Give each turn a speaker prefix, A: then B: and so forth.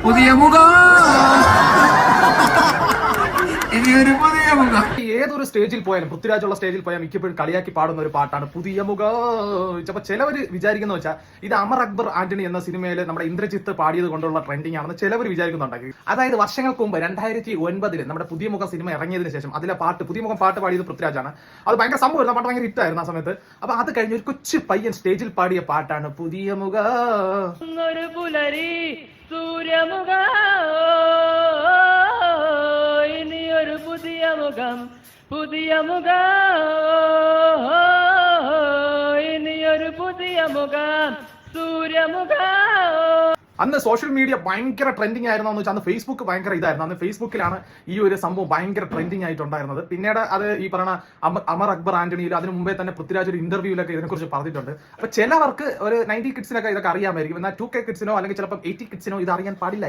A: പുതിയ മുഖം, ഇനിയൊരു പുതിയ മുഖം.
B: ഏതൊരു സ്റ്റേജിൽ പോയാലും, പൃഥ്വിരാജുള്ള സ്റ്റേജിൽ പോയാൽ മിക്കപ്പോഴും കളിയാക്കി പാടുന്ന ഒരു പാട്ടാണ് പുതിയ മുഖം. അപ്പൊ ചിലവര് വിചാരിക്കുന്ന വെച്ചാൽ ഇത് അമർ അക്ബർ ആന്റണി എന്ന സിനിമയിൽ നമ്മുടെ ഇന്ദ്രജിത്ത് പാടിയത് കൊണ്ടുള്ള ട്രെൻഡിങ് ആണെന്ന് ചിലവർ വിചാരിക്കുന്നുണ്ടാക്കി. അതായത് വർഷങ്ങൾക്ക് മുമ്പ് 2009 നമ്മുടെ പുതിയ മുഖം സിനിമ ഇറങ്ങിയതിനു ശേഷം അതിലെ പാട്ട്, പുതിയ മുഖം പാട്ട് പാടിയത് പൃഥ്വിരാജാണ്. അത് ഭയങ്കര സംഭവമായിരുന്നു, പാട്ട് ഭയങ്കര ഹിറ്റായിരുന്നു ആ സമയത്ത്. അപ്പൊ അത് കഴിഞ്ഞ് ഒരു കൊച്ചു പയ്യൻ സ്റ്റേജിൽ പാടിയ പാട്ടാണ് പുതിയ മുഖം.
C: ഒരു പുലരി സൂര്യമുഖ, ഇനിയൊരു പുതിയ മുഖം, പുതിയ മുഖം, ഇനിയൊരു പുതിയ മുഖം, സൂര്യമുഖം.
B: അന്ന് സോഷ്യൽ മീഡിയ ഭയങ്കര ട്രെൻഡിങ് ആയിരുന്നു എന്ന് വെച്ചാൽ അന്ന് ഫേസ്ബുക്ക് ഭയങ്കര ഇതായിരുന്നു. അന്ന് ഫേസ്ബുക്കിലാണ് ഈ ഒരു സംഭവം ഭയങ്കര ട്രെൻഡിങ് ആയിട്ടുണ്ടായിരുന്നത്. പിന്നീട് അത് ഈ പറഞ്ഞ അമർ അക്ബർ ആന്റണിയിൽ അതിന് മുമ്പേ തന്നെ പൃഥ്വിരാജ് ഒരു ഇന്റർവ്യൂലൊക്കെ ഇതിനെക്കുറിച്ച് പറഞ്ഞിട്ടുണ്ട്. അപ്പൊ ചിലവർക്ക് ഒരു 90 കിഡ്സിനൊക്കെ ഇതൊക്കെ അറിയാമായിരിക്കും, എന്നാൽ 2K കിഡ്സിനോ അല്ലെങ്കിൽ ചിലപ്പോൾ 80 കിഡ്സിനോ ഇത് അറിയാൻ പാടില്ലായിരിക്കും.